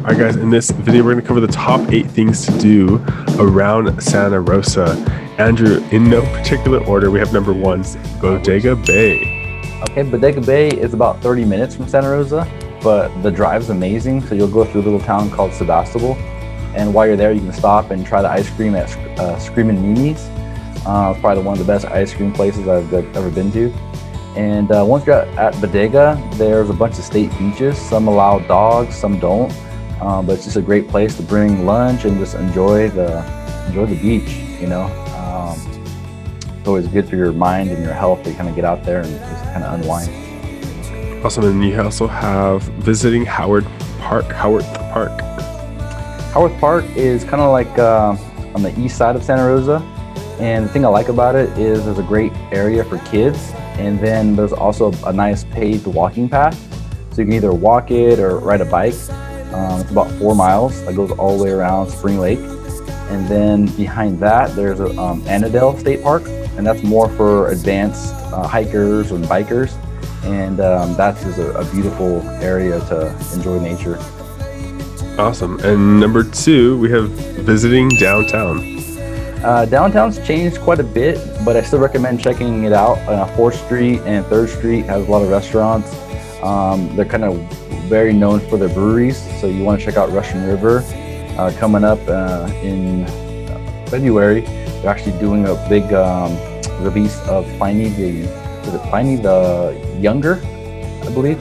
All right, guys, in this video, we're going to cover the top 8 things to do around Santa Rosa. Andrew, in no particular order, we have number 1, Bodega Bay. Okay, Bodega Bay is about 30 minutes from Santa Rosa, but the drive's amazing. So you'll go through a little town called Sebastopol, and while you're there, you can stop and try the ice cream at Screamin' Mimi's. It's probably one of the best ice cream places I've ever been to. And once you're at Bodega, there's a bunch of state beaches. Some allow dogs, some don't. But it's just a great place to bring lunch and just enjoy the beach, you know. It's always good for your mind and your health to kind of get out there and just kind of unwind. Awesome, and you also have visiting Howarth Park. Howarth Park is kind of like on the east side of Santa Rosa. And the thing I like about it is there's a great area for kids. And then there's also a nice paved walking path. So you can either walk it or ride a bike. It's about 4 miles that goes all the way around Spring Lake. And then behind that, there's Annandale State Park, and that's more for advanced hikers and bikers. And that's just a beautiful area to enjoy nature. Awesome. And number 2, we have visiting downtown. Downtown's changed quite a bit, but I still recommend checking it out. 4th Street and 3rd Street has a lot of restaurants. They're kind of very known for their breweries, so you want to check out Russian River. Coming up in February, they're actually doing a big release of Pliny the Younger, I believe.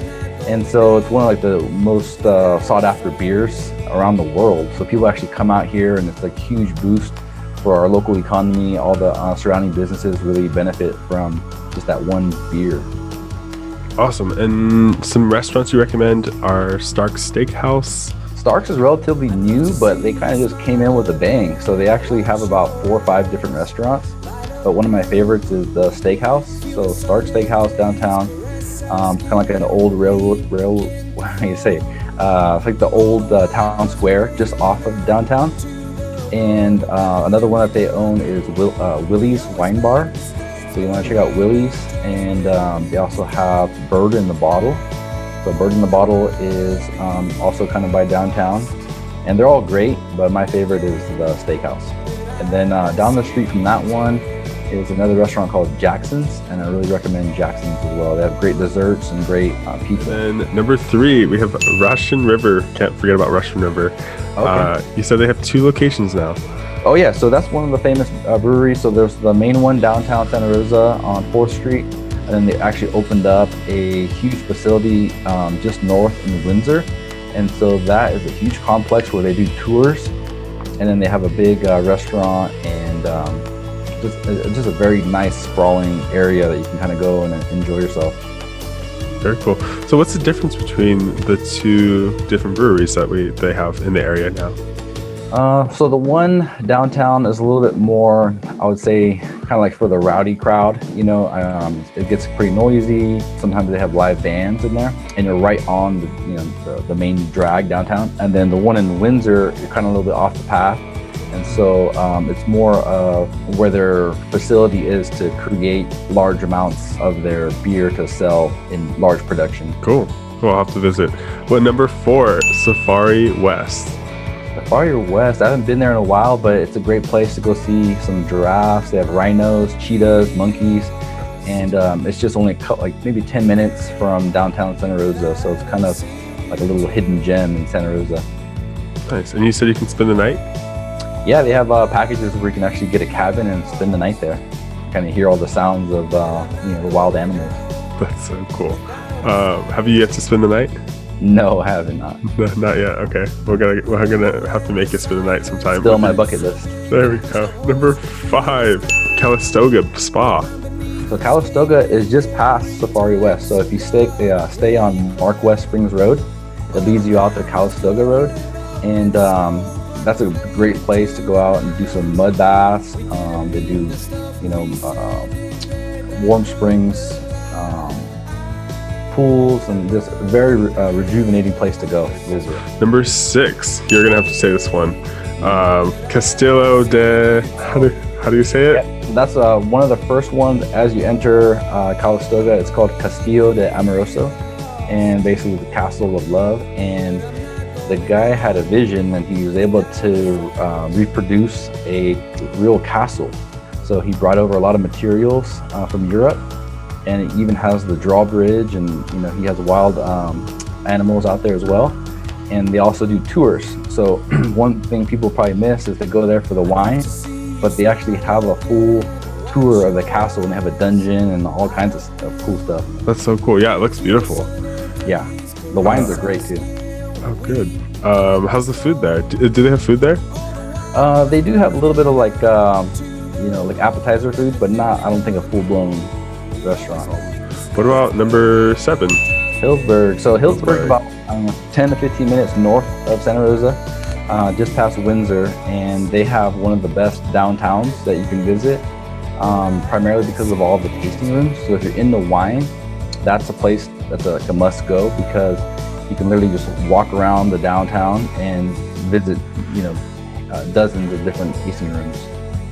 And so it's one of the most sought after beers around the world. So people actually come out here, and it's a huge boost for our local economy. All the surrounding businesses really benefit from just that one beer. Awesome. And some restaurants you recommend are Stark's Steakhouse. Stark's is relatively new, but they kind of just came in with a bang. So they actually have about 4 or 5 different restaurants. But one of my favorites is the Steakhouse. So Stark's Steakhouse downtown, kind of like an old what do you say? It's like the old town square just off of downtown. And another one that they own is Willie's Wine Bar. So you want to check out Willie's, and they also have Bird in the Bottle. So Bird in the Bottle is also kind of by downtown, and they're all great, but my favorite is the Steakhouse. And then down the street from that one is another restaurant called Jackson's, and I really recommend Jackson's as well. They have great desserts and great pizza. Then number 3, we have Russian River. Can't forget about Russian River. Okay. You said they have 2 locations now. Oh yeah, so that's one of the famous breweries. So there's the main one downtown Santa Rosa on 4th Street, and then they actually opened up a huge facility just north in Windsor. And so that is a huge complex where they do tours, and then they have a big restaurant, and just a very nice sprawling area that you can kind of go and enjoy yourself. Very cool. So what's the difference between the 2 different breweries that they have in the area now? So the one downtown is a little bit more, I would say, kind of like for the rowdy crowd. You know, it gets pretty noisy. Sometimes they have live bands in there, and you're right on the main drag downtown. And then the one in Windsor, you're kind of a little bit off the path. And so it's more of where their facility is to create large amounts of their beer to sell in large production. Cool. I'll have to visit. What, number 4, Safari West. Safari West, I haven't been there in a while, but it's a great place to go see some giraffes. They have rhinos, cheetahs, monkeys, and it's just only like maybe 10 minutes from downtown Santa Rosa. So it's kind of like a little hidden gem in Santa Rosa. Nice. And you said you can spend the night? Yeah, they have packages where you can actually get a cabin and spend the night there. Kind of hear all the sounds of the wild animals. That's so cool. Have you yet to spend the night? No, I haven't. Not yet. Okay, we're gonna have to make it spend the night sometime. Still on my bucket list. There we go. Number 5, Castello Spa. So Calistoga is just past Safari West. So if you stay on Mark West Springs Road, it leads you out to Calistoga Road, and that's a great place to go out and do some mud baths. They do, warm springs, pools, and just a very rejuvenating place to go visit. Number 6, you're gonna have to say this one. Castello de, how do you say it? Yeah, that's one of the first ones as you enter Calistoga. It's called Castello de Amorso, and basically the Castle of Love. And the guy had a vision, and he was able to reproduce a real castle. So he brought over a lot of materials from Europe, and it even has the drawbridge, and he has wild animals out there as well. And they also do tours. So one thing people probably miss is they go there for the wine, but they actually have a full tour of the castle, and they have a dungeon and all kinds of cool stuff. That's so cool. Yeah, it looks beautiful. Yeah, the wines are great too. Oh, good. How's the food there? Do they have food there? They do have a little bit of like appetizer food, but not, I don't think, a full-blown restaurant. What about number 7? Hillsborough. So Hillsborough is about 10 to 15 minutes north of Santa Rosa, just past Windsor, and they have one of the best downtowns that you can visit, primarily because of all the tasting rooms. So if you're into wine, that's a place that's like a must go, because you can literally just walk around the downtown and visit, dozens of different tasting rooms.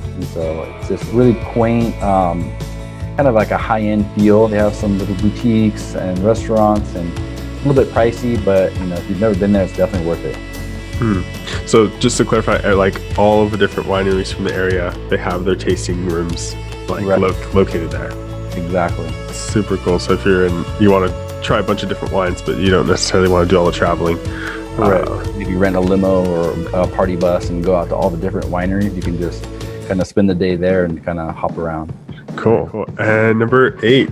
And so it's this really quaint, kind of like a high-end feel. They have some little boutiques and restaurants, and a little bit pricey, but if you've never been there, it's definitely worth it. So just to clarify, like all of the different wineries from the area, they have their tasting rooms located there. Exactly. Super cool. So if you want to try a bunch of different wines, but you don't necessarily want to do all the traveling, maybe rent a limo or a party bus and go out to all the different wineries. You can just kind of spend the day there and kind of hop around. Cool. And number 8,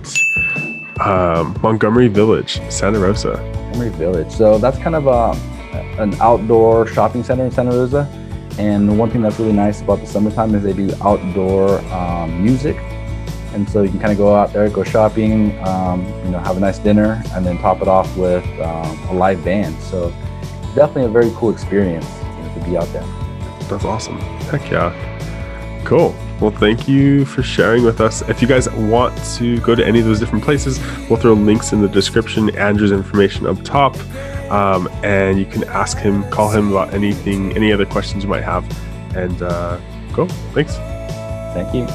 Montgomery Village, Santa Rosa. Montgomery Village. So that's kind of an outdoor shopping center in Santa Rosa. And one thing that's really nice about the summertime is they do outdoor music. And so you can kind of go out there, go shopping, have a nice dinner, and then top it off with a live band. So definitely a very cool experience to be out there. That's awesome. Heck yeah. Cool. Well, thank you for sharing with us. If you guys want to go to any of those different places, we'll throw links in the description, Andrew's information up top, and you can call him about any other questions you might have. And cool. Thanks. Thank you.